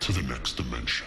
to the next dimension.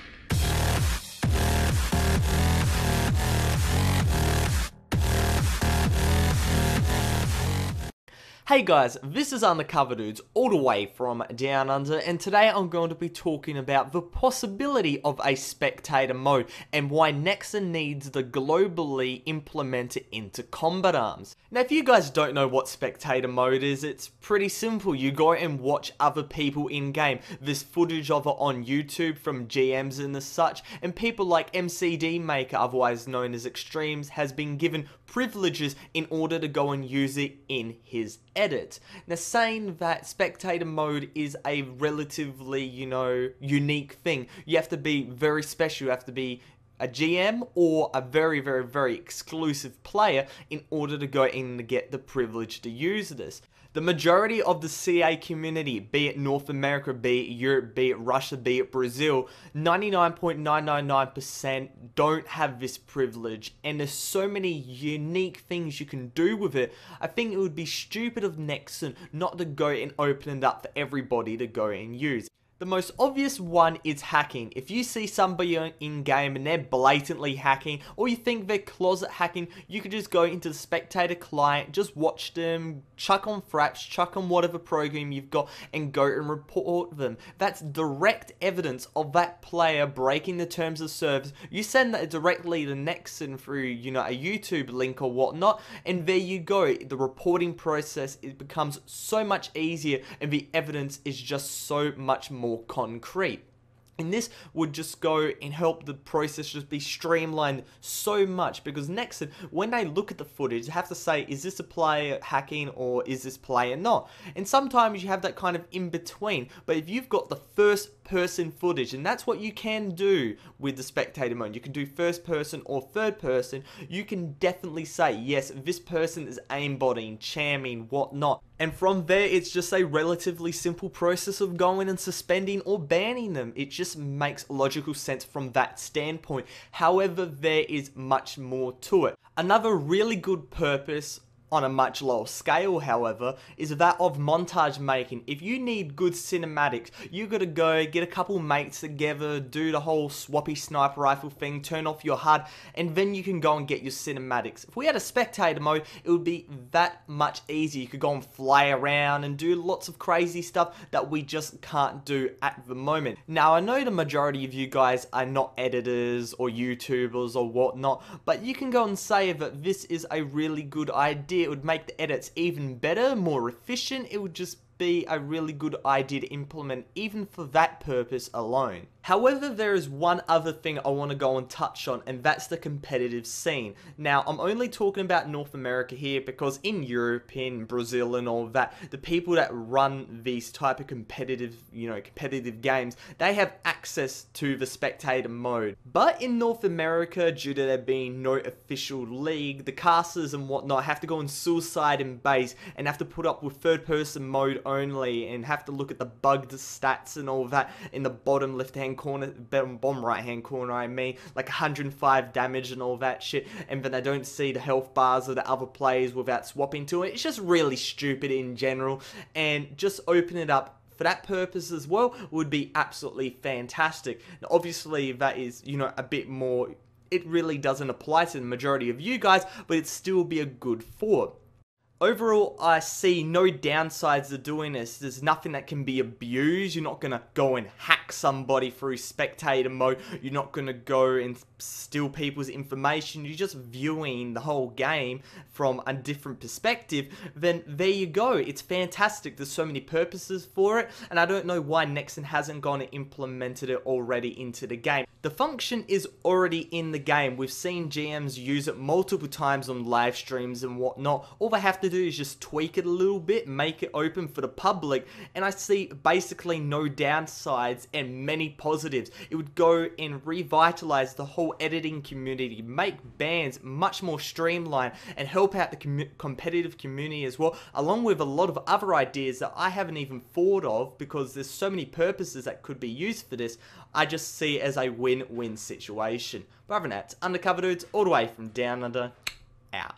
Hey guys, this is UndercoverDudes all the way from Down Under, and today I'm going to be talking about the possibility of a spectator mode and why Nexon needs to globally implement it into combat arms. Now if you guys don't know what spectator mode is, it's pretty simple. You go and watch other people in game. There's footage of it on YouTube from GMs and the such, and people like MCD Maker, otherwise known as Extremes, has been given privileges in order to go and use it in his edit. Now saying that spectator mode is a relatively, unique thing, you have to be very special, you have to be a GM or a very exclusive player in order to go in and get the privilege to use this. The majority of the CA community, be it North America, be it Europe, be it Russia, be it Brazil, 99.999% don't have this privilege, and there's so many unique things you can do with it. I think it would be stupid of Nexon not to go and open it up for everybody to go and use. The most obvious one is hacking. If you see somebody in game and they're blatantly hacking, or you think they're closet hacking, you could just go into the Spectator client, just watch them, chuck on fraps, chuck on whatever program you've got, and go and report them. That's direct evidence of that player breaking the terms of service. You send that directly to Nexon through, a YouTube link or whatnot, and there you go. The reporting process, it becomes so much easier, and the evidence is just so much more concrete. And this would just go and help the process just be streamlined so much, because Nexon, when they look at the footage, they have to say, is this a player hacking or is this player not? And sometimes you have that kind of in between, but if you've got the first person footage, and that's what you can do with the spectator mode, you can do first person or third person, you can definitely say, yes, this person is aimbotting, chamming, whatnot. And from there, it's just a relatively simple process of going and suspending or banning them. It just makes logical sense from that standpoint. However, there is much more to it. Another really good purpose on a much lower scale, however, is that of montage making. If you need good cinematics, you gotta go get a couple mates together, do the whole swappy sniper rifle thing, turn off your HUD, and then you can go and get your cinematics. If we had a spectator mode, it would be that much easier. You could go and fly around and do lots of crazy stuff that we just can't do at the moment. Now, I know the majority of you guys are not editors or YouTubers or whatnot, but you can go and say that this is a really good idea. It would make the edits even better, more efficient. It would just be a really good idea to implement even for that purpose alone. However, there is one other thing I want to go and touch on, and that's the competitive scene. Now, I'm only talking about North America here because in Europe, in Brazil and all that, the people that run these type of competitive games, they have access to the spectator mode. But in North America, due to there being no official league, the casters and whatnot have to go and suicide in base and have to put up with third person mode only and have to look at the bugged stats and all that in the bottom left hand corner, bottom right hand corner, like 105 damage and all that shit, and then they don't see the health bars of the other players without swapping to it. It's just really stupid in general, and just open it up for that purpose as well would be absolutely fantastic. Now obviously that is, a bit more, it really doesn't apply to the majority of you guys, but it'd still be a good thought. Overall, I see no downsides to doing this. There's nothing that can be abused. You're not going to go and hack somebody through spectator mode. You're not going to go and steal people's information. You're just viewing the whole game from a different perspective. Then there you go. It's fantastic. There's so many purposes for it, and I don't know why Nexon hasn't gone and implemented it already into the game. The function is already in the game. We've seen GMs use it multiple times on live streams and whatnot. All they have to do is just tweak it a little bit, make it open for the public, and I see basically no downsides and many positives. It would go and revitalize the whole editing community, make bans much more streamlined, and help out the competitive community as well, along with a lot of other ideas that I haven't even thought of, because there's so many purposes that could be used for this. I just see it as a win-win situation. But other than that, Undercover Dudes, all the way from Down Under, out.